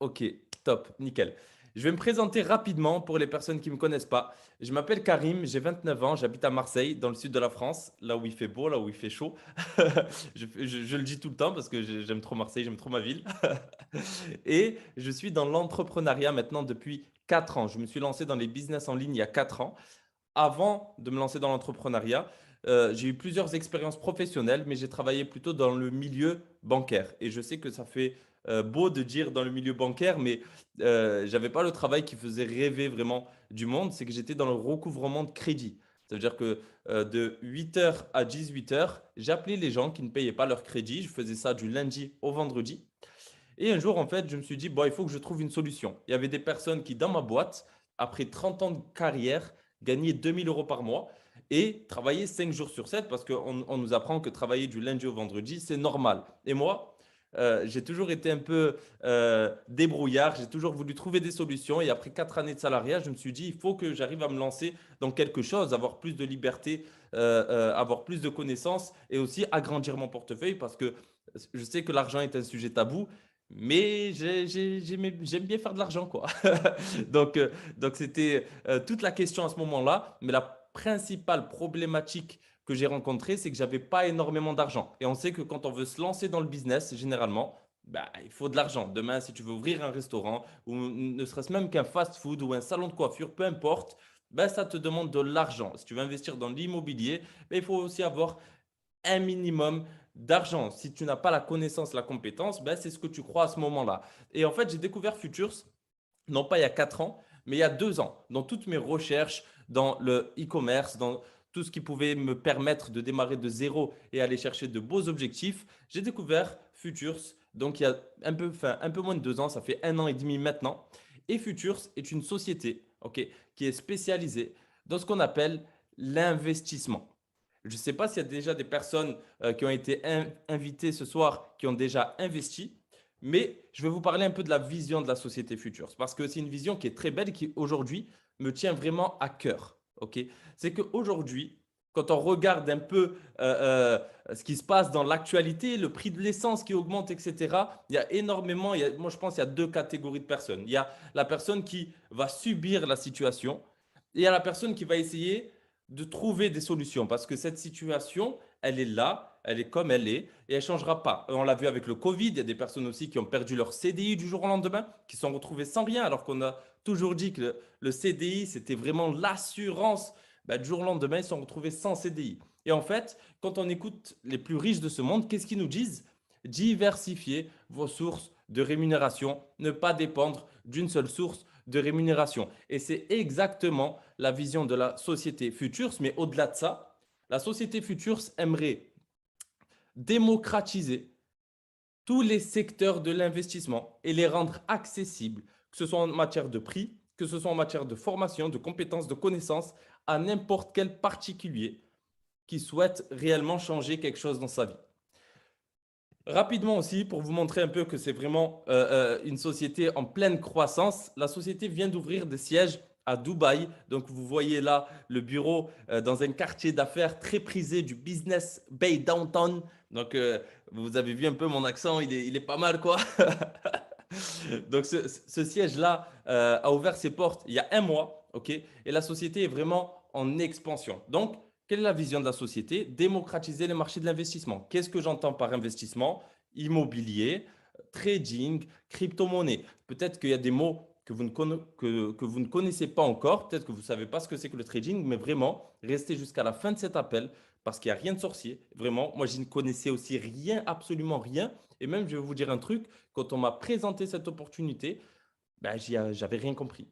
Ok, top, nickel. Je vais me présenter rapidement pour les personnes qui ne me connaissent pas. Je m'appelle Karim, j'ai 29 ans, j'habite à Marseille, dans le sud de la France, là où il fait beau, là où il fait chaud. Je le dis tout le temps parce que j'aime trop Marseille, j'aime trop ma ville. Et je suis dans l'entrepreneuriat maintenant depuis 4 ans. Je me suis lancé dans les business en ligne il y a 4 ans. Avant de me lancer dans l'entrepreneuriat, j'ai eu plusieurs expériences professionnelles, mais j'ai travaillé plutôt dans le milieu bancaire. Et je sais que ça fait beau de dire dans le milieu bancaire, mais j'avais pas le travail qui faisait rêver vraiment du monde. C'est que j'étais dans le recouvrement de crédit. Ça veut dire que de 8 heures à 18 heures, j'appelais les gens qui ne payaient pas leur crédit. Je faisais ça du lundi au vendredi. Et un jour, en fait, je me suis dit, bon, il faut que je trouve une solution. Il y avait des personnes qui, dans ma boîte, après 30 ans de carrière, gagnaient 2 000 € par mois et travaillaient 5 jours sur 7 parce qu'on nous apprend que travailler du lundi au vendredi, c'est normal. Et moi, j'ai toujours été un peu débrouillard, j'ai toujours voulu trouver des solutions. Et après 4 années de salariat, je me suis dit, il faut que j'arrive à me lancer dans quelque chose, avoir plus de liberté, avoir plus de connaissances et aussi agrandir mon portefeuille parce que je sais que l'argent est un sujet tabou, mais j'aime bien faire de l'argent, quoi. Donc, donc c'était toute la question à ce moment-là. Mais la principale problématique que j'ai rencontrée, c'est que j'avais pas énormément d'argent. Et on sait que quand on veut se lancer dans le business, généralement, bah, il faut de l'argent. Demain, si tu veux ouvrir un restaurant, ou ne serait-ce même qu'un fast-food ou un salon de coiffure, peu importe, bah, ça te demande de l'argent. Si tu veux investir dans l'immobilier, bah, il faut aussi avoir un minimum d'argent. Si tu n'as pas la connaissance, la compétence, ben, c'est ce que tu crois à ce moment-là. Et en fait, j'ai découvert Futures, non pas il y a 4 ans, mais il y a 2 ans, dans toutes mes recherches, dans le e-commerce, dans tout ce qui pouvait me permettre de démarrer de zéro et aller chercher de beaux objectifs, j'ai découvert Futures. Donc il y a un peu moins de 2 ans, ça fait 1 an et demi maintenant. Et Futures est une société, ok, qui est spécialisée dans ce qu'on appelle l'investissement. Je ne sais pas s'il y a déjà des personnes qui ont été invitées ce soir qui ont déjà investi, mais je vais vous parler un peu de la vision de la société Futures parce que c'est une vision qui est très belle et qui aujourd'hui me tient vraiment à cœur. Ok, c'est qu'aujourd'hui, quand on regarde un peu ce qui se passe dans l'actualité, le prix de l'essence qui augmente, etc., il y a énormément, moi je pense qu'il y a deux catégories de personnes. Il y a la personne qui va subir la situation et il y a la personne qui va essayer de trouver des solutions parce que cette situation, elle est là, elle est comme elle est et elle ne changera pas. On l'a vu avec le Covid, il y a des personnes aussi qui ont perdu leur CDI du jour au lendemain, qui se sont retrouvées sans rien alors qu'on a toujours dit que le CDI, c'était vraiment l'assurance. Ben, du jour au lendemain, ils se sont retrouvés sans CDI. Et en fait, quand on écoute les plus riches de ce monde, qu'est-ce qu'ils nous disent? Diversifier vos sources de rémunération, ne pas dépendre d'une seule source de rémunération. Et c'est exactement la vision de la société Futures, mais au-delà de ça, la société Futures aimerait démocratiser tous les secteurs de l'investissement et les rendre accessibles, que ce soit en matière de prix, que ce soit en matière de formation, de compétences, de connaissances, à n'importe quel particulier qui souhaite réellement changer quelque chose dans sa vie. Rapidement aussi, pour vous montrer un peu que c'est vraiment une société en pleine croissance, la société vient d'ouvrir des sièges à Dubaï. Donc, vous voyez là le bureau dans un quartier d'affaires très prisé du Business Bay Downtown. Donc, vous avez vu un peu mon accent, il est pas mal, quoi. Donc, ce siège-là a ouvert ses portes il y a un mois, ok? Et la société est vraiment en expansion. Donc, quelle est la vision de la société? Démocratiser les marchés de l'investissement. Qu'est-ce que j'entends par investissement? Immobilier, trading, crypto-monnaie. Peut-être qu'il y a des mots que vous ne connaissez pas encore. Peut-être que vous ne savez pas ce que c'est que le trading, mais vraiment, restez jusqu'à la fin de cet appel parce qu'il n'y a rien de sorcier. Vraiment, moi, je ne connaissais aussi rien, absolument rien. Et même, je vais vous dire un truc, quand on m'a présenté cette opportunité, ben, j'avais rien compris.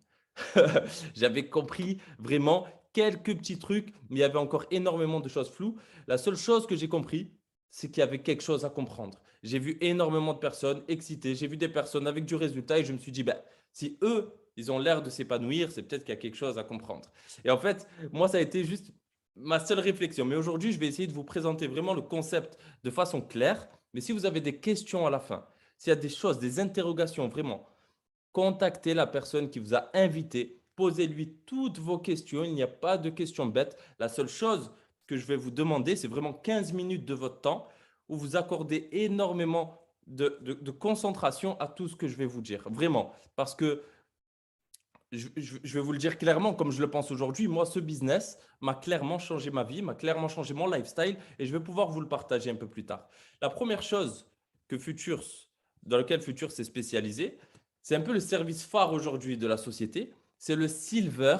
J'avais compris vraiment quelques petits trucs, mais il y avait encore énormément de choses floues. La seule chose que j'ai compris, c'est qu'il y avait quelque chose à comprendre. J'ai vu énormément de personnes excitées, j'ai vu des personnes avec du résultat et je me suis dit, ben, si eux, ils ont l'air de s'épanouir, c'est peut-être qu'il y a quelque chose à comprendre. Et en fait, moi, ça a été juste ma seule réflexion. Mais aujourd'hui, je vais essayer de vous présenter vraiment le concept de façon claire. Mais si vous avez des questions à la fin, s'il y a des choses, des interrogations vraiment, contactez la personne qui vous a invité, posez-lui toutes vos questions, il n'y a pas de questions bêtes. La seule chose que je vais vous demander, c'est vraiment 15 minutes de votre temps où vous accordez énormément de concentration à tout ce que je vais vous dire. Vraiment. Parce que je vais vous le dire clairement, comme je le pense aujourd'hui, moi, ce business m'a clairement changé ma vie, m'a clairement changé mon lifestyle et je vais pouvoir vous le partager un peu plus tard. La première chose que Futures, dans laquelle Futures s'est spécialisé, c'est un peu le service phare aujourd'hui de la société, c'est le Silver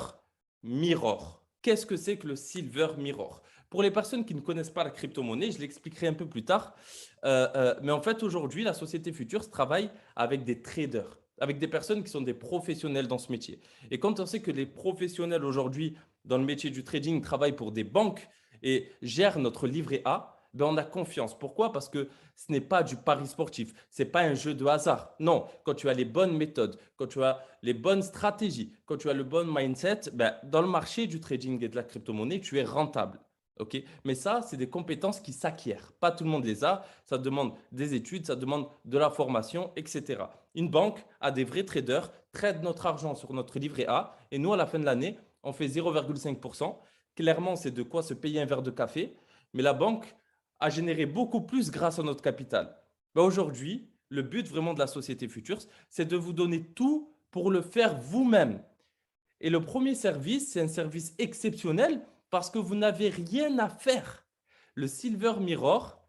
Mirror. Qu'est-ce que c'est que le Silver Mirror? Pour les personnes qui ne connaissent pas la crypto-monnaie, je l'expliquerai un peu plus tard. Mais en fait, aujourd'hui, la société Futures travaille avec des traders, avec des personnes qui sont des professionnels dans ce métier. Et quand on sait que les professionnels aujourd'hui dans le métier du trading travaillent pour des banques et gèrent notre livret A, ben on a confiance. Pourquoi? Parce que ce n'est pas du pari sportif, ce n'est pas un jeu de hasard. Non, quand tu as les bonnes méthodes, quand tu as les bonnes stratégies, quand tu as le bon mindset, ben, dans le marché du trading et de la crypto-monnaie, tu es rentable. Ok, mais ça, c'est des compétences qui s'acquièrent. Pas tout le monde les a. Ça demande des études, ça demande de la formation, etc. Une banque a des vrais traders, trade notre argent sur notre livret A, et nous, à la fin de l'année, on fait 0,5%. Clairement, c'est de quoi se payer un verre de café, mais la banque a généré beaucoup plus grâce à notre capital. Ben aujourd'hui, le but vraiment de la société Futures, c'est de vous donner tout pour le faire vous-même. Et le premier service, c'est un service exceptionnel parce que vous n'avez rien à faire. Le Silver Mirror,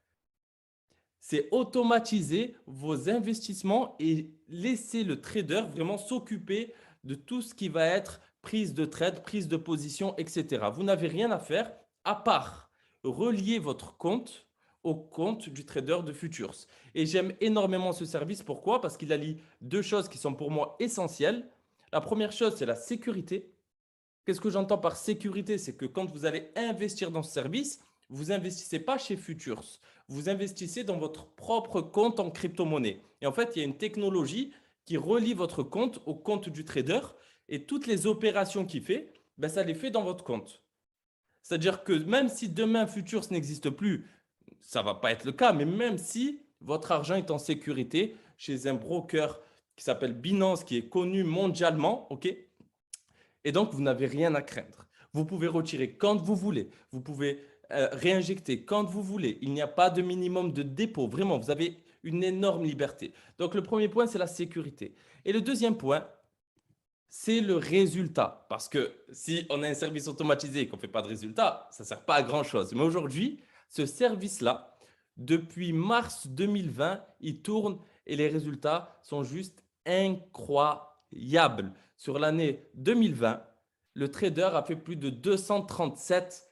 c'est automatiser vos investissements et laisser le trader vraiment s'occuper de tout ce qui va être prise de trade, prise de position, etc. Vous n'avez rien à faire à part relier votre compte au compte du trader de futures. Et j'aime énormément ce service. Pourquoi? Parce qu'il allie deux choses qui sont pour moi essentielles. La première chose, c'est la sécurité. Qu'est-ce que j'entends par sécurité? C'est que quand vous allez investir dans ce service, vous investissez pas chez Futures. Vous investissez dans votre propre compte en crypto-monnaie. Et en fait, il y a une technologie qui relie votre compte au compte du trader et toutes les opérations qu'il fait, ben, ça les fait dans votre compte. C'est-à-dire que même si demain Futures n'existe plus, ça ne va pas être le cas, mais même si votre argent est en sécurité chez un broker qui s'appelle Binance, qui est connu mondialement, ok? Et donc, vous n'avez rien à craindre. Vous pouvez retirer quand vous voulez. Vous pouvez réinjecter quand vous voulez. Il n'y a pas de minimum de dépôt. Vraiment, vous avez une énorme liberté. Donc, le premier point, c'est la sécurité. Et le deuxième point, c'est le résultat. Parce que si on a un service automatisé et qu'on ne fait pas de résultat, ça ne sert pas à grand-chose. Mais aujourd'hui, ce service-là, depuis mars 2020, il tourne et les résultats sont juste incroyables. Sur l'année 2020, le trader a fait plus de 237%.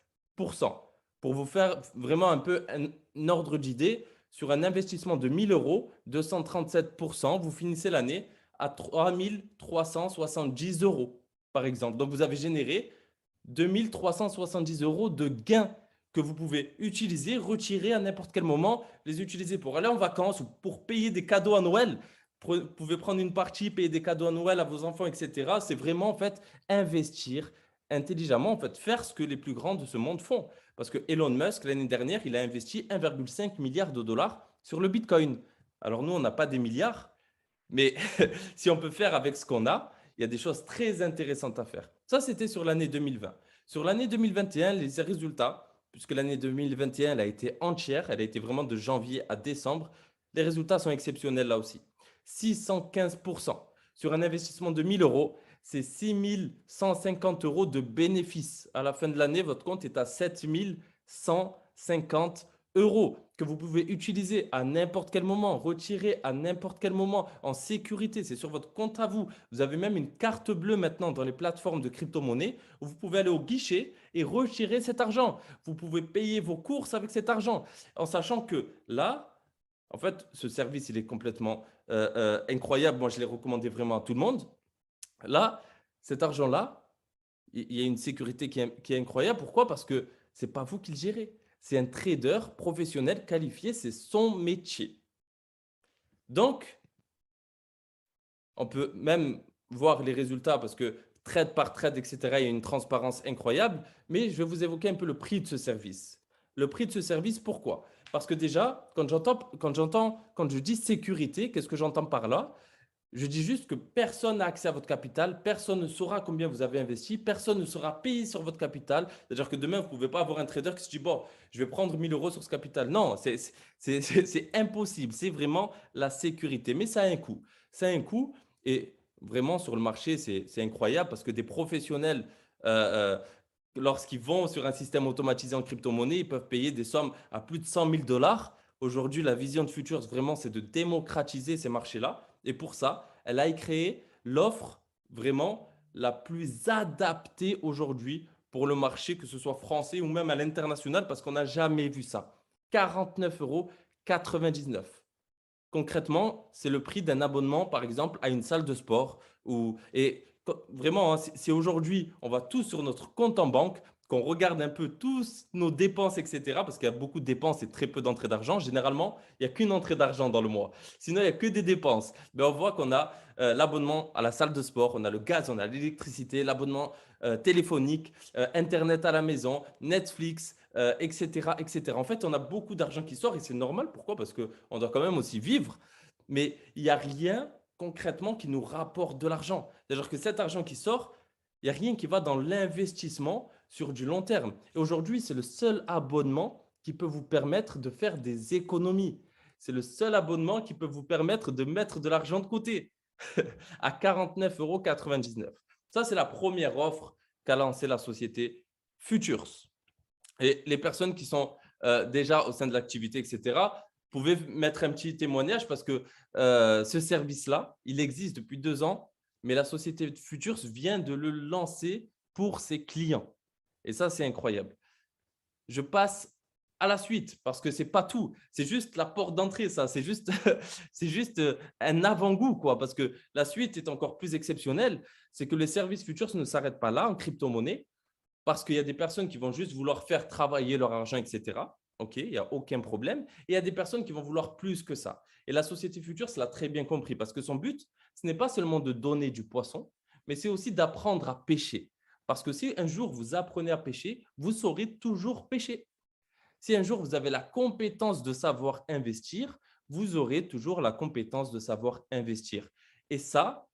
Pour vous faire vraiment un peu un ordre d'idée, sur un investissement de 1000 euros, 237%, vous finissez l'année à 3 370 euros, par exemple. Donc, vous avez généré 2 370 euros de gains que vous pouvez utiliser, retirer à n'importe quel moment, les utiliser pour aller en vacances ou pour payer des cadeaux à Noël. Vous pouvez prendre une partie, payer des cadeaux à Noël à vos enfants, etc. C'est vraiment, en fait, investir intelligemment, en fait, faire ce que les plus grands de ce monde font. Parce que Elon Musk, l'année dernière, il a investi 1,5 milliard de dollars sur le Bitcoin. Alors nous, on n'a pas des milliards, mais si on peut faire avec ce qu'on a, il y a des choses très intéressantes à faire. Ça, c'était sur l'année 2020. Sur l'année 2021, les résultats, puisque l'année 2021, elle a été entière, elle a été vraiment de janvier à décembre, les résultats sont exceptionnels là aussi. 615%. Sur un investissement de 1000 euros, c'est 6150 euros de bénéfices. À la fin de l'année, votre compte est à 7150 euros que vous pouvez utiliser à n'importe quel moment, retirer à n'importe quel moment en sécurité. C'est sur votre compte à vous. Vous avez même une carte bleue maintenant dans les plateformes de crypto-monnaie où vous pouvez aller au guichet et retirer cet argent. Vous pouvez payer vos courses avec cet argent en sachant que là, en fait, ce service, il est complètement incroyable. Moi, je l'ai recommandé vraiment à tout le monde. Là, cet argent-là, il y a une sécurité qui est incroyable. Pourquoi? Parce que ce n'est pas vous qui le gérez. C'est un trader professionnel qualifié, c'est son métier. Donc, on peut même voir les résultats parce que trade par trade, etc., il y a une transparence incroyable. Mais je vais vous évoquer un peu le prix de ce service. Le prix de ce service, pourquoi? Parce que déjà, quand je dis sécurité, qu'est-ce que j'entends par là? Je dis juste que personne n'a accès à votre capital, personne ne saura combien vous avez investi, personne ne sera payé sur votre capital. C'est-à-dire que demain, vous ne pouvez pas avoir un trader qui se dit, bon, je vais prendre 1000 euros sur ce capital. Non, c'est impossible. C'est vraiment la sécurité. Mais ça a un coût. Ça a un coût. Et vraiment, sur le marché, c'est incroyable parce que des professionnels, euh, lorsqu'ils vont sur un système automatisé en crypto-monnaie, ils peuvent payer des sommes à plus de 100 000 dollars. Aujourd'hui, la vision de Futures, vraiment, c'est de démocratiser ces marchés-là. Et pour ça, elle a créé l'offre vraiment la plus adaptée aujourd'hui pour le marché, que ce soit français ou même à l'international, parce qu'on n'a jamais vu ça. 49,99 €. Concrètement, c'est le prix d'un abonnement, par exemple, à une salle de sport. Et vraiment, hein, si aujourd'hui, on va tous sur notre compte en banque, qu'on regarde un peu tous nos dépenses, etc., parce qu'il y a beaucoup de dépenses et très peu d'entrées d'argent. Généralement, il n'y a qu'une entrée d'argent dans le mois. Sinon, il n'y a que des dépenses. Mais on voit qu'on a l'abonnement à la salle de sport, on a le gaz, on a l'électricité, l'abonnement téléphonique, Internet à la maison, Netflix, etc., etc. En fait, on a beaucoup d'argent qui sort et c'est normal. Pourquoi? Parce qu'on doit quand même aussi vivre. Mais il n'y a rien concrètement qui nous rapporte de l'argent. C'est-à-dire que cet argent qui sort, il n'y a rien qui va dans l'investissement sur du long terme. Et aujourd'hui, c'est le seul abonnement qui peut vous permettre de faire des économies. C'est le seul abonnement qui peut vous permettre de mettre de l'argent de côté à 49,99 €. Ça, c'est la première offre qu'a lancée la société Futures. Et les personnes qui sont déjà au sein de l'activité, etc., pouvez mettre un petit témoignage parce que ce service-là, il existe depuis 2 ans, mais la société Futures vient de le lancer pour ses clients. Et ça, c'est incroyable. Je passe à la suite parce que ce n'est pas tout. C'est juste la porte d'entrée, ça. C'est juste, c'est juste un avant-goût, quoi. Parce que la suite est encore plus exceptionnelle. C'est que les services Futures ne s'arrêtent pas là en crypto-monnaie parce qu'il y a des personnes qui vont juste vouloir faire travailler leur argent, etc. OK, il n'y a aucun problème. Et il y a des personnes qui vont vouloir plus que ça. Et la société Futures l'a très bien compris parce que son but, ce n'est pas seulement de donner du poisson, mais c'est aussi d'apprendre à pêcher. Parce que si un jour vous apprenez à pêcher, vous saurez toujours pêcher. Si un jour vous avez la compétence de savoir investir, vous aurez toujours la compétence de savoir investir. Et ça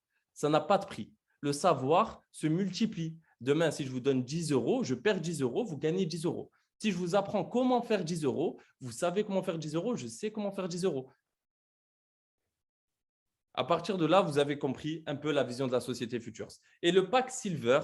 n'a pas de prix. Le savoir se multiplie. Demain, si je vous donne 10 euros, je perds 10 euros, vous gagnez 10 euros. Si je vous apprends comment faire 10 euros, vous savez comment faire 10 euros, je sais comment faire 10 euros. À partir de là, vous avez compris un peu la vision de la société Futures. Et le pack Silver,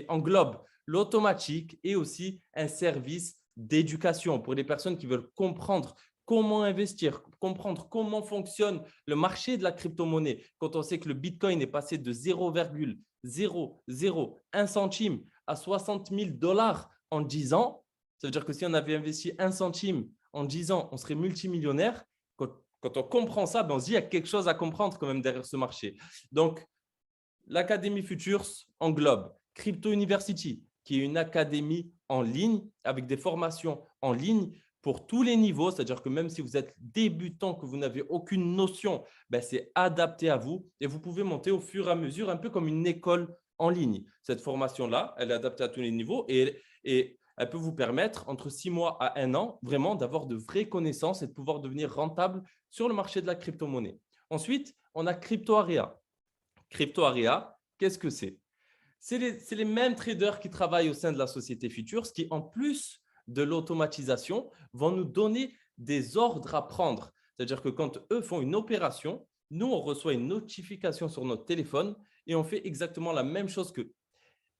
englobe l'automatique et aussi un service d'éducation pour les personnes qui veulent comprendre comment investir, comprendre comment fonctionne le marché de la crypto-monnaie. Quand on sait que le Bitcoin est passé de 0,001 centime à 60 000 dollars en 10 ans, ça veut dire que si on avait investi 1 centime en 10 ans, on serait multimillionnaire. Quand on comprend ça, ben on se dit qu'il y a quelque chose à comprendre quand même derrière ce marché. Donc, l'Académie Futures englobe Crypto University, qui est une académie en ligne avec des formations en ligne pour tous les niveaux. C'est-à-dire que même si vous êtes débutant, que vous n'avez aucune notion, ben c'est adapté à vous et vous pouvez monter au fur et à mesure, un peu comme une école en ligne. Cette formation-là, elle est adaptée à tous les niveaux et elle peut vous permettre, entre 6 mois à 1 an, vraiment d'avoir de vraies connaissances et de pouvoir devenir rentable sur le marché de la crypto-monnaie. Ensuite, on a CryptoArea. CryptoArea, qu'est-ce que c'est? C'est les mêmes traders qui travaillent au sein de la société Futures qui, en plus de l'automatisation, vont nous donner des ordres à prendre. C'est-à-dire que quand eux font une opération, nous, on reçoit une notification sur notre téléphone et on fait exactement la même chose qu'eux.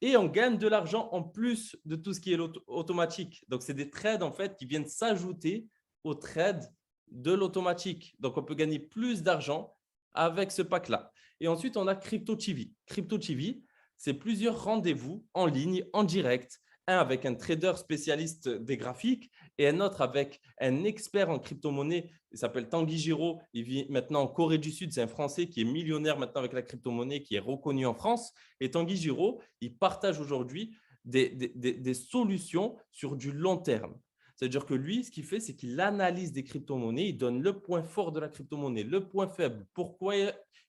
Et on gagne de l'argent en plus de tout ce qui est automatique. Donc, c'est des trades en fait qui viennent s'ajouter aux trades de l'automatique. Donc, on peut gagner plus d'argent avec ce pack-là. Et ensuite, on a Crypto TV. Crypto TV, c'est plusieurs rendez-vous en ligne, en direct. Un avec un trader spécialiste des graphiques et un autre avec un expert en crypto-monnaie. Il s'appelle Tanguy Giraud. Il vit maintenant en Corée du Sud. C'est un Français qui est millionnaire maintenant avec la crypto-monnaie, qui est reconnu en France. Et Tanguy Giraud, il partage aujourd'hui des solutions sur du long terme. C'est-à-dire que lui, ce qu'il fait, c'est qu'il analyse des crypto-monnaies, il donne le point fort de la crypto-monnaie, le point faible, pourquoi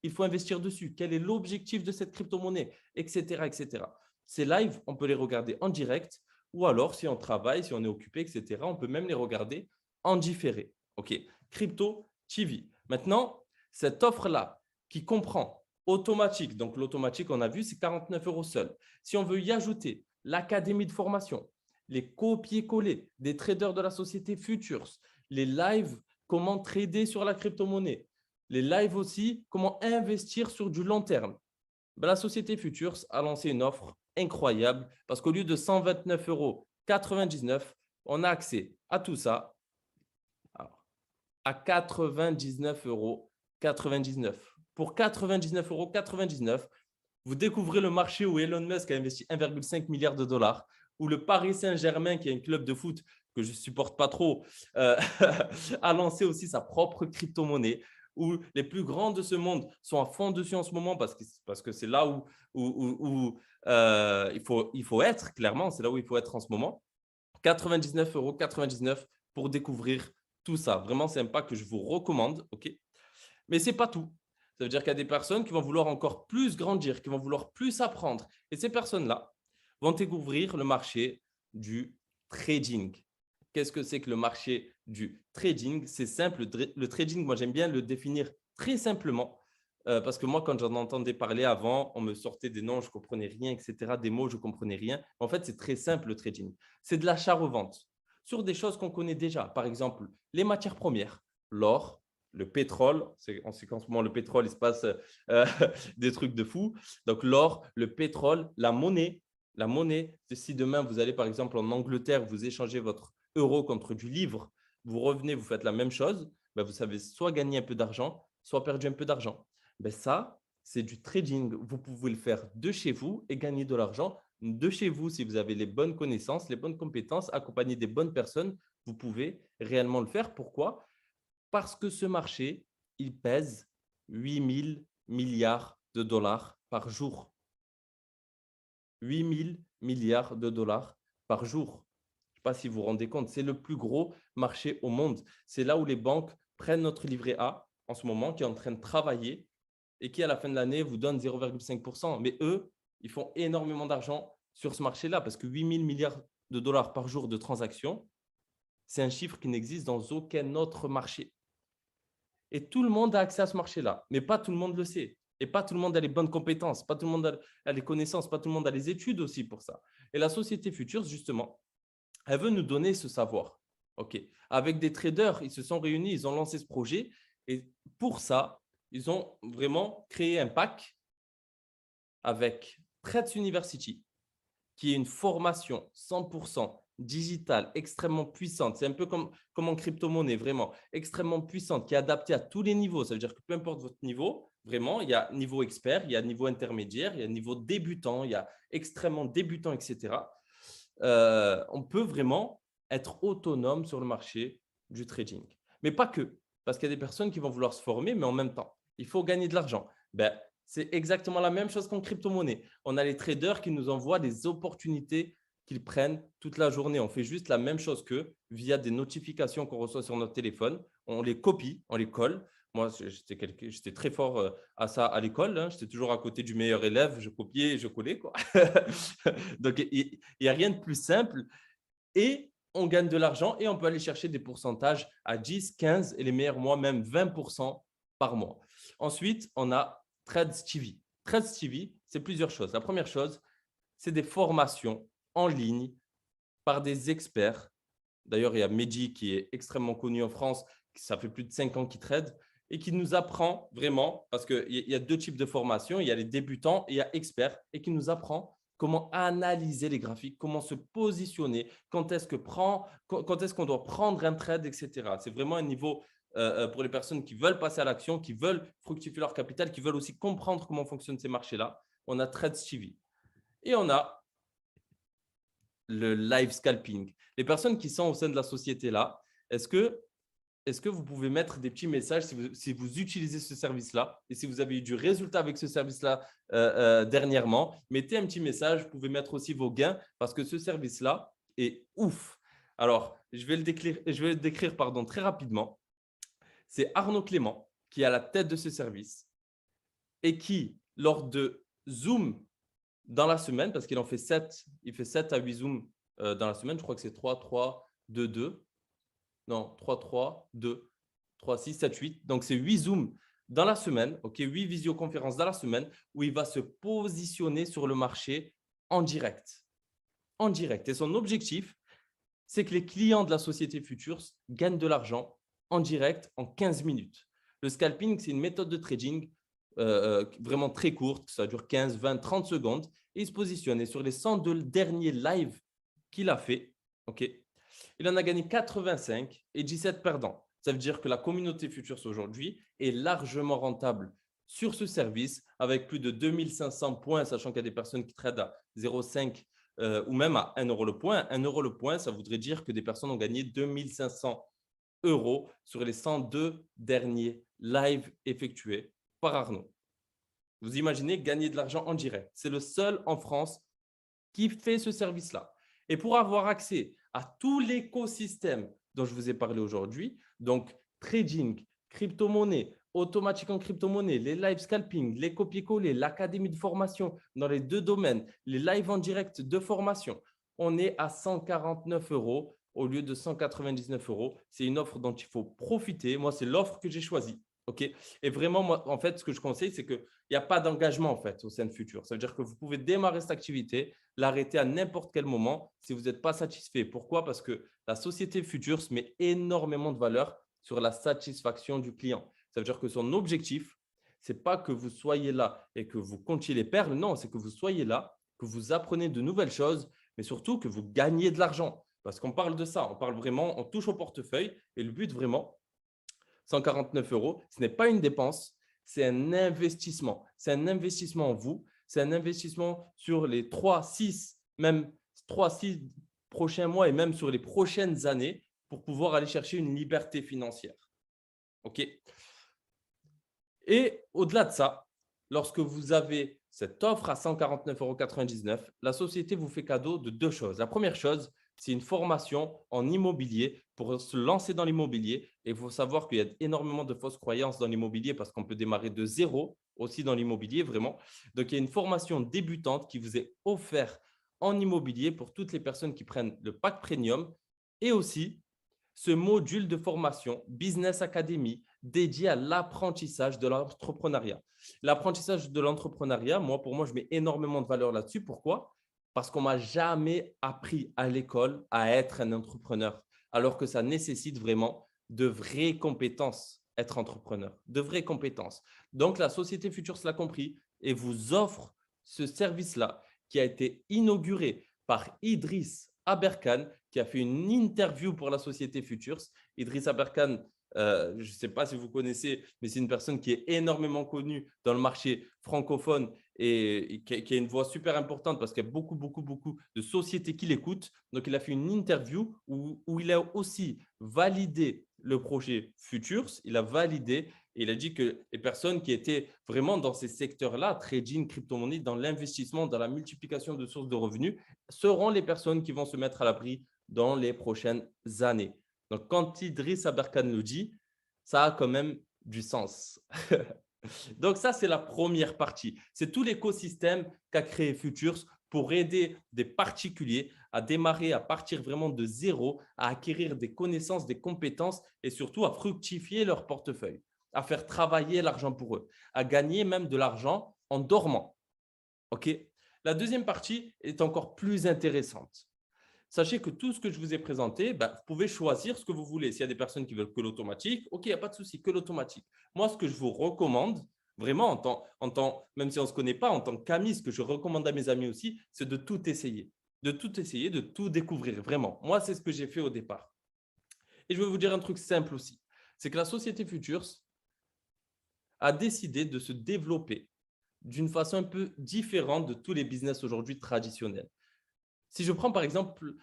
il faut investir dessus, quel est l'objectif de cette crypto-monnaie, etc., etc. Ces lives, on peut les regarder en direct ou alors, si on travaille, si on est occupé, etc., on peut même les regarder en différé. OK, Crypto TV. Maintenant, cette offre-là, qui comprend automatique. Donc, l'automatique, on a vu, c'est 49 € seul. Si on veut y ajouter l'académie de formation, les copier-coller des traders de la société Futures, les lives, comment trader sur la crypto-monnaie, les lives aussi, comment investir sur du long terme. Ben, la société Futures a lancé une offre incroyable parce qu'au lieu de 129,99 €, on a accès à tout ça à 99,99 €. Pour 99,99 €, vous découvrez le marché où Elon Musk a investi 1,5 milliard de dollars, où le Paris Saint-Germain, qui est un club de foot que je ne supporte pas trop, a lancé aussi sa propre crypto-monnaie, où les plus grands de ce monde sont à fond dessus en ce moment parce que c'est là où il faut être, clairement, c'est là où il faut être en ce moment. 99,99 € pour découvrir tout ça. Vraiment, c'est un pack que je vous recommande. OK. Mais ce n'est pas tout. Ça veut dire qu'il y a des personnes qui vont vouloir encore plus grandir, qui vont vouloir plus apprendre. Et ces personnes-là vont découvrir le marché du trading. Qu'est-ce que c'est que le marché du trading? C'est simple. Le trading, moi, j'aime bien le définir très simplement. Parce que moi, quand j'en entendais parler avant, on me sortait des noms, je ne comprenais rien, etc. Des mots, je ne comprenais rien. En fait, c'est très simple le trading. C'est de l'achat-revente sur des choses qu'on connaît déjà. Par exemple, les matières premières, l'or, le pétrole. On sait qu'en ce moment, le pétrole, il se passe des trucs de fou. Donc, l'or, le pétrole, la monnaie. La monnaie, si demain, vous allez par exemple en Angleterre, vous échangez votre euro contre du livre, vous revenez, vous faites la même chose, ben, vous savez soit gagner un peu d'argent, soit perdre un peu d'argent. Ben, ça, c'est du trading. Vous pouvez le faire de chez vous et gagner de l'argent de chez vous si vous avez les bonnes connaissances, les bonnes compétences, accompagné des bonnes personnes. Vous pouvez réellement le faire. Pourquoi? Parce que ce marché, il pèse 8 000 milliards de dollars par jour. 8 000 milliards de dollars par jour. Je ne sais pas si vous vous rendez compte, c'est le plus gros marché au monde. C'est là où les banques prennent notre livret A en ce moment, qui est en train de travailler et qui, à la fin de l'année, vous donne 0,5%. Mais eux, ils font énormément d'argent sur ce marché-là parce que 8 000 milliards de dollars par jour de transactions, c'est un chiffre qui n'existe dans aucun autre marché. Et tout le monde a accès à ce marché-là, mais pas tout le monde le sait. Et pas tout le monde a les bonnes compétences, pas tout le monde a les connaissances, pas tout le monde a les études aussi pour ça. Et la société Futures, justement, elle veut nous donner ce savoir. OK. Avec des traders, ils se sont réunis, ils ont lancé ce projet. Et pour ça, ils ont vraiment créé un pack avec Trades University, qui est une formation 100% digitale, extrêmement puissante. C'est un peu comme en crypto-monnaie, vraiment extrêmement puissante, qui est adaptée à tous les niveaux. Ça veut dire que peu importe votre niveau, vraiment, il y a niveau expert, il y a niveau intermédiaire, il y a niveau débutant, il y a extrêmement débutant, etc. On peut vraiment être autonome sur le marché du trading. Mais pas que, parce qu'il y a des personnes qui vont vouloir se former, mais en même temps, il faut gagner de l'argent. Ben, c'est exactement la même chose qu'en crypto-monnaie. On a les traders qui nous envoient des opportunités qu'ils prennent toute la journée. On fait juste la même chose qu'eux via des notifications qu'on reçoit sur notre téléphone. On les copie, on les colle. Moi, j'étais très fort à ça à l'école. Hein. J'étais toujours à côté du meilleur élève. Je copiais et je collais, quoi. Donc, il n'y a rien de plus simple. Et on gagne de l'argent et on peut aller chercher des pourcentages à 10, 15 et les meilleurs mois, même 20% par mois. Ensuite, on a Trades TV. Trades TV, c'est plusieurs choses. La première chose, c'est des formations en ligne par des experts. D'ailleurs, il y a Mehdi qui est extrêmement connu en France, ça fait plus de 5 ans qu'il trade et qui nous apprend vraiment, parce qu'il y a deux types de formations, il y a les débutants et il y a experts, et qui nous apprend comment analyser les graphiques, comment se positionner, quand est-ce qu'on doit prendre un trade, etc. C'est vraiment un niveau pour les personnes qui veulent passer à l'action, qui veulent fructifier leur capital, qui veulent aussi comprendre comment fonctionnent ces marchés-là. On a Trades TV. Et on a le live scalping. Les personnes qui sont au sein de la société-là, est-ce que vous pouvez mettre des petits messages si vous utilisez ce service-là et si vous avez eu du résultat avec ce service-là dernièrement, mettez un petit message. Vous pouvez mettre aussi vos gains parce que ce service-là est ouf. Alors, je vais le décrire très rapidement. C'est Arnaud Clément qui est à la tête de ce service et qui, lors de Zoom dans la semaine, parce qu'il en fait 7, il fait 7 à 8 Zooms dans la semaine, je crois que c'est 3, 3, 2, 2. Non, 3, 3, 2, 3, 6, 7, 8. Donc, c'est 8 Zooms dans la semaine, ok, 8 visioconférences dans la semaine où il va se positionner sur le marché en direct. En direct. Et son objectif, c'est que les clients de la société Futures gagnent de l'argent en direct en 15 minutes. Le scalping, c'est une méthode de trading vraiment très courte, ça dure 15, 20, 30 secondes. Et il se positionne. Et sur les 102 derniers lives qu'il a fait, ok, il en a gagné 85 et 17 perdants. Ça veut dire que la communauté Futures aujourd'hui est largement rentable sur ce service avec plus de 2500 points, sachant qu'il y a des personnes qui tradent à 0,5 ou même à 1 euro le point. 1 euro le point, ça voudrait dire que des personnes ont gagné 2500 euros sur les 102 derniers lives effectués par Arnaud. Vous imaginez gagner de l'argent en direct. C'est le seul en France qui fait ce service-là. Et pour avoir accès à tout l'écosystème dont je vous ai parlé aujourd'hui, donc trading, crypto-monnaie, automatique en crypto-monnaie, les live scalping, les copier-coller, l'académie de formation dans les deux domaines, les lives en direct de formation, on est à 149 euros au lieu de 199 euros. C'est une offre dont il faut profiter. Moi, c'est l'offre que j'ai choisie. OK. Et vraiment, moi, en fait, ce que je conseille, c'est qu'il n'y a pas d'engagement en fait, au sein de Futur. Ça veut dire que vous pouvez démarrer cette activité, l'arrêter à n'importe quel moment si vous n'êtes pas satisfait. Pourquoi? Parce que la société Future se met énormément de valeur sur la satisfaction du client. Ça veut dire que son objectif, ce n'est pas que vous soyez là et que vous comptiez les perles. Non, c'est que vous soyez là, que vous apprenez de nouvelles choses, mais surtout que vous gagnez de l'argent. Parce qu'on parle de ça, on parle vraiment, on touche au portefeuille et le but vraiment, 149 euros, ce n'est pas une dépense, c'est un investissement. C'est un investissement en vous, c'est un investissement sur les 3, 6, même 3, 6 prochains mois et même sur les prochaines années pour pouvoir aller chercher une liberté financière. OK? Et au-delà de ça, lorsque vous avez cette offre à 149,99 €, la société vous fait cadeau de deux choses. La première chose, c'est une formation en immobilier pour se lancer dans l'immobilier. Et il faut savoir qu'il y a énormément de fausses croyances dans l'immobilier parce qu'on peut démarrer de zéro aussi dans l'immobilier, vraiment. Donc, il y a une formation débutante qui vous est offerte en immobilier pour toutes les personnes qui prennent le pack premium et aussi ce module de formation Business Academy dédié à l'apprentissage de l'entrepreneuriat. L'apprentissage de l'entrepreneuriat, pour moi, je mets énormément de valeur là-dessus. Pourquoi? Parce qu'on ne m'a jamais appris à l'école à être un entrepreneur, alors que ça nécessite vraiment de vraies compétences, être entrepreneur, de vraies compétences. Donc, la société Futures l'a compris et vous offre ce service-là qui a été inauguré par Idriss Aberkan, qui a fait une interview pour la société Futures. Idriss Aberkan, je ne sais pas si vous connaissez, mais c'est une personne qui est énormément connue dans le marché francophone et qui a une voix super importante parce qu'il y a beaucoup, beaucoup, beaucoup de sociétés qui l'écoutent. Donc, il a fait une interview où il a aussi validé le projet Futures. Il a validé et il a dit que les personnes qui étaient vraiment dans ces secteurs-là, trading, crypto-monnaie, dans l'investissement, dans la multiplication de sources de revenus, seront les personnes qui vont se mettre à l'abri dans les prochaines années. Donc, quand Idriss Aberkan le dit, ça a quand même du sens. Donc, ça, c'est la première partie. C'est tout l'écosystème qu'a créé Futures pour aider des particuliers à démarrer, à partir vraiment de zéro, à acquérir des connaissances, des compétences et surtout à fructifier leur portefeuille, à faire travailler l'argent pour eux, à gagner même de l'argent en dormant. OK? La deuxième partie est encore plus intéressante. Sachez que tout ce que je vous ai présenté, vous pouvez choisir ce que vous voulez. S'il y a des personnes qui veulent que l'automatique, OK, il n'y a pas de souci, que l'automatique. Moi, ce que je vous recommande, vraiment, même si on ne se connaît pas, en tant qu'ami, ce que je recommande à mes amis aussi, c'est de tout essayer. De tout essayer, de tout découvrir, vraiment. Moi, c'est ce que j'ai fait au départ. Et je vais vous dire un truc simple aussi. C'est que la société Futures a décidé de se développer d'une façon un peu différente de tous les business aujourd'hui traditionnels. Si je prends par exemple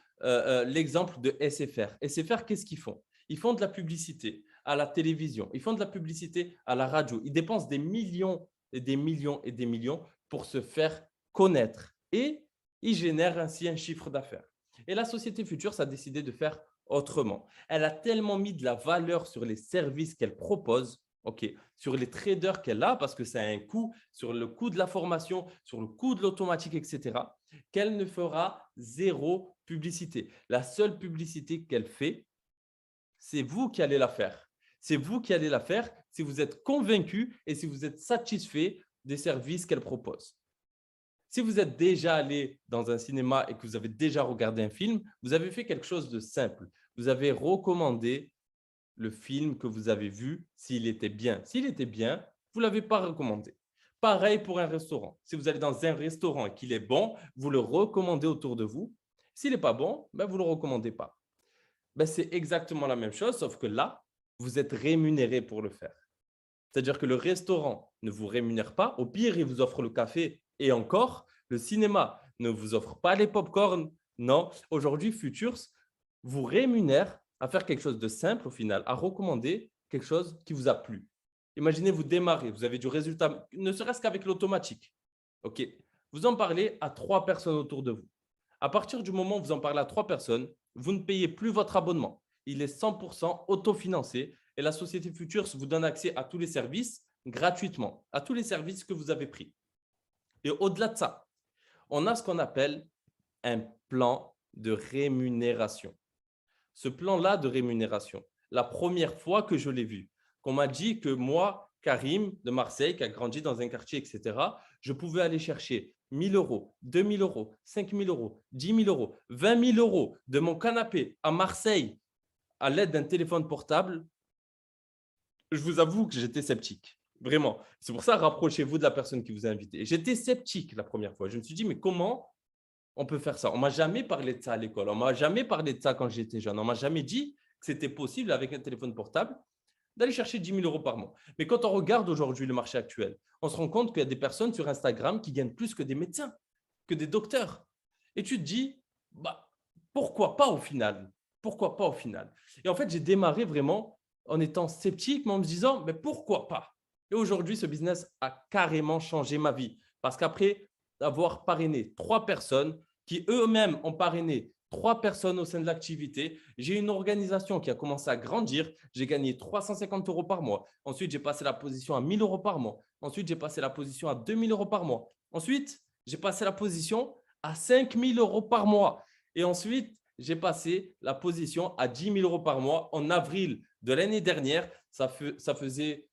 l'exemple de SFR. SFR, qu'est-ce qu'ils font? Ils font de la publicité à la télévision, ils font de la publicité à la radio. Ils dépensent des millions et des millions et des millions pour se faire connaître et ils génèrent ainsi un chiffre d'affaires. Et la société Futures a décidé de faire autrement. Elle a tellement mis de la valeur sur les services qu'elle propose, sur les traders qu'elle a, parce que ça a un coût, sur le coût de la formation, sur le coût de l'automatique, etc., qu'elle ne fera zéro publicité. La seule publicité qu'elle fait, c'est vous qui allez la faire. C'est vous qui allez la faire si vous êtes convaincu et si vous êtes satisfait des services qu'elle propose. Si vous êtes déjà allé dans un cinéma et que vous avez déjà regardé un film, vous avez fait quelque chose de simple. Vous avez recommandé le film que vous avez vu s'il était bien. S'il était bien, vous ne l'avez pas recommandé. Pareil pour un restaurant. Si vous allez dans un restaurant et qu'il est bon, vous le recommandez autour de vous. S'il n'est pas bon, ben, vous ne le recommandez pas. Ben, c'est exactement la même chose, sauf que là, vous êtes rémunéré pour le faire. C'est-à-dire que le restaurant ne vous rémunère pas. Au pire, il vous offre le café et encore, le cinéma ne vous offre pas les pop-corn. Non, aujourd'hui, Futurs vous rémunère à faire quelque chose de simple au final, à recommander quelque chose qui vous a plu. Imaginez, vous démarrez, vous avez du résultat, ne serait-ce qu'avec l'automatique. OK. Vous en parlez à 3 personnes autour de vous. À partir du moment où vous en parlez à 3 personnes, vous ne payez plus votre abonnement. Il est 100% autofinancé et la société Futurs vous donne accès à tous les services gratuitement, à tous les services que vous avez pris. Et au-delà de ça, on a ce qu'on appelle un plan de rémunération. Ce plan-là de rémunération, la première fois que je l'ai vu, qu'on m'a dit que moi, Karim de Marseille, qui a grandi dans un quartier, etc., je pouvais aller chercher 1 000 euros, 2 000 euros, 5 000 euros, 10 000 euros, 20 000 euros de mon canapé à Marseille à l'aide d'un téléphone portable. Je vous avoue que j'étais sceptique. Vraiment. C'est pour ça, rapprochez-vous de la personne qui vous a invité. J'étais sceptique la première fois. Je me suis dit, mais comment on peut faire ça? On ne m'a jamais parlé de ça à l'école. On ne m'a jamais parlé de ça quand j'étais jeune. On ne m'a jamais dit que c'était possible avec un téléphone portable d'aller chercher 10 000 euros par mois. Mais quand on regarde aujourd'hui le marché actuel, on se rend compte qu'il y a des personnes sur Instagram qui gagnent plus que des médecins, que des docteurs. Et tu te dis, bah, pourquoi pas au final? Pourquoi pas au final? Et en fait, j'ai démarré vraiment en étant sceptique, mais en me disant, mais pourquoi pas? Et aujourd'hui, ce business a carrément changé ma vie. Parce qu'après avoir parrainé 3 personnes qui eux-mêmes ont parrainé 3 personnes au sein de l'activité, j'ai une organisation qui a commencé à grandir. J'ai gagné 350 euros par mois. Ensuite, j'ai passé la position à 1 000 euros par mois. Ensuite, j'ai passé la position à 2 000 euros par mois. Ensuite, j'ai passé la position à 5 000 euros par mois. Et ensuite, j'ai passé la position à 10 000 euros par mois en avril de l'année dernière. Ça faisait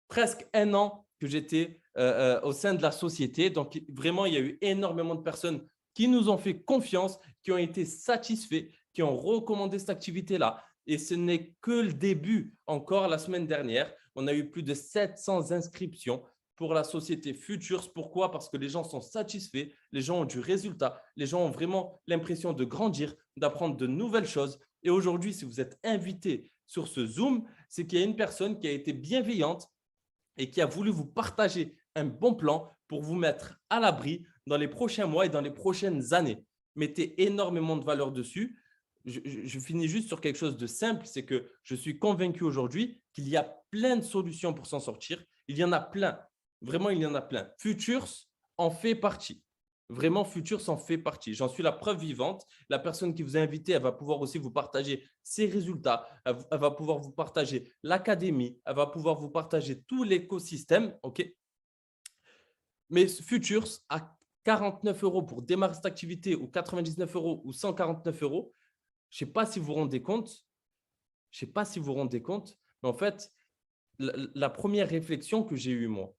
presque un an que j'étais au sein de la société. Donc, vraiment, il y a eu énormément de personnes qui nous ont fait confiance, qui ont été satisfaits, qui ont recommandé cette activité-là. Et ce n'est que le début. Encore la semaine dernière, on a eu plus de 700 inscriptions pour la société Futurs. Pourquoi? Parce que les gens sont satisfaits, les gens ont du résultat, les gens ont vraiment l'impression de grandir, d'apprendre de nouvelles choses. Et aujourd'hui, si vous êtes invité sur ce Zoom, c'est qu'il y a une personne qui a été bienveillante et qui a voulu vous partager un bon plan pour vous mettre à l'abri dans les prochains mois et dans les prochaines années. Mettez énormément de valeur dessus. Je finis juste sur quelque chose de simple, c'est que je suis convaincu aujourd'hui qu'il y a plein de solutions pour s'en sortir. Il y en a plein. Vraiment, il y en a plein. Futurs en fait partie. Vraiment, Futurs en fait partie. J'en suis la preuve vivante. La personne qui vous a invité, elle va pouvoir aussi vous partager ses résultats. Elle va pouvoir vous partager l'académie. Elle va pouvoir vous partager tout l'écosystème. OK? Mais Futurs, à 49 euros pour démarrer cette activité ou 99 euros ou 149 euros, je ne sais pas si vous vous rendez compte. Je ne sais pas si vous vous rendez compte. Mais en fait, la première réflexion que j'ai eue, moi,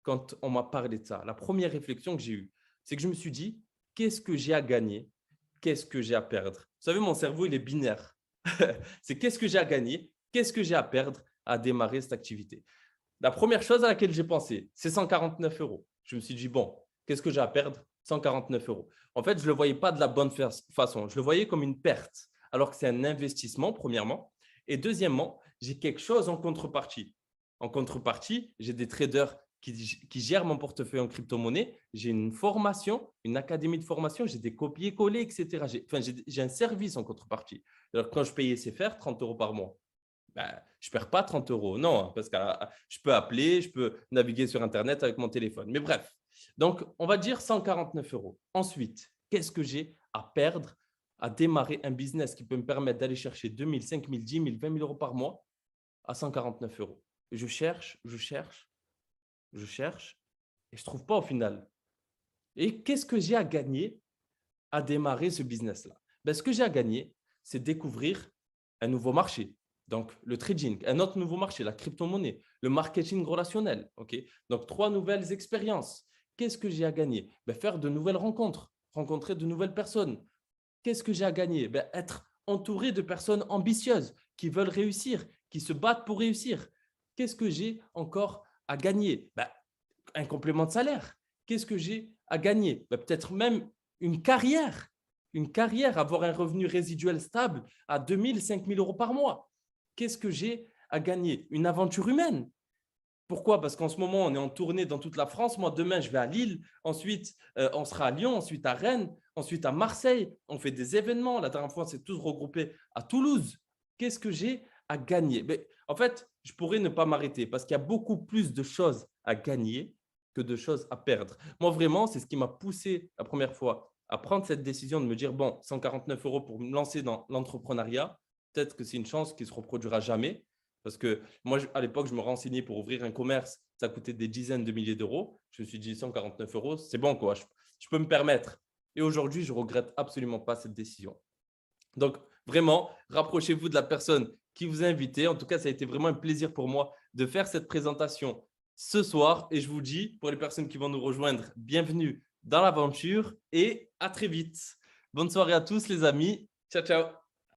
quand on m'a parlé de ça, la première réflexion que j'ai eue, c'est que je me suis dit, qu'est-ce que j'ai à gagner? Qu'est-ce que j'ai à perdre? Vous savez, mon cerveau, il est binaire. C'est qu'est-ce que j'ai à gagner? Qu'est-ce que j'ai à perdre à démarrer cette activité? La première chose à laquelle j'ai pensé, c'est 149 euros. Je me suis dit, bon, qu'est-ce que j'ai à perdre? 149 euros. En fait, je ne le voyais pas de la bonne façon. Je le voyais comme une perte, alors que c'est un investissement, premièrement. Et deuxièmement, j'ai quelque chose en contrepartie. En contrepartie, j'ai des traders qui gèrent mon portefeuille en crypto-monnaie. J'ai une formation, une académie de formation, j'ai des copier-coller, etc. J'ai un service en contrepartie. Alors, quand je paye SFR, 30 euros par mois, ben, je ne perds pas 30 euros. Non, hein, parce que je peux appeler, je peux naviguer sur Internet avec mon téléphone. Mais bref, donc on va dire 149 euros. Ensuite, qu'est-ce que j'ai à perdre à démarrer un business qui peut me permettre d'aller chercher 2 000, 5 000, 10 000, 20 000 euros par mois à 149 euros? Je cherche et je ne trouve pas au final. Et qu'est-ce que j'ai à gagner à démarrer ce business-là? Ben, ce que j'ai à gagner, c'est découvrir un nouveau marché. Donc, le trading, un autre nouveau marché, la crypto-monnaie, le marketing relationnel. Ok. Donc, 3 nouvelles expériences. Qu'est-ce que j'ai à gagner? Ben, faire de nouvelles rencontres, rencontrer de nouvelles personnes. Qu'est-ce que j'ai à gagner? Ben, être entouré de personnes ambitieuses qui veulent réussir, qui se battent pour réussir. Qu'est-ce que j'ai encore à gagner? Ben, un complément de salaire. Qu'est-ce que j'ai à gagner? Ben, peut-être même une carrière. Une carrière, avoir un revenu résiduel stable à 2000, 5000 euros par mois. Qu'est-ce que j'ai à gagner? Une aventure humaine. Pourquoi? Parce qu'en ce moment, on est en tournée dans toute la France. Moi, demain, je vais à Lille. Ensuite, on sera à Lyon. Ensuite, à Rennes. Ensuite, à Marseille. On fait des événements. La dernière fois, on s'est tous regroupés à Toulouse. Qu'est-ce que j'ai à gagner? Mais, en fait, je pourrais ne pas m'arrêter parce qu'il y a beaucoup plus de choses à gagner que de choses à perdre. Moi, vraiment, c'est ce qui m'a poussé la première fois à prendre cette décision de me dire, bon, 149 euros pour me lancer dans l'entrepreneuriat, peut-être que c'est une chance qui ne se reproduira jamais. Parce que moi, à l'époque, je me renseignais pour ouvrir un commerce, ça coûtait des dizaines de milliers d'euros. Je me suis dit 149 euros, c'est bon, quoi. Je peux me permettre. Et aujourd'hui, je ne regrette absolument pas cette décision. Donc, vraiment, rapprochez-vous de la personne qui vous a invité. En tout cas, ça a été vraiment un plaisir pour moi de faire cette présentation ce soir. Et je vous dis, pour les personnes qui vont nous rejoindre, bienvenue dans l'aventure et à très vite. Bonne soirée à tous, les amis. Ciao, ciao.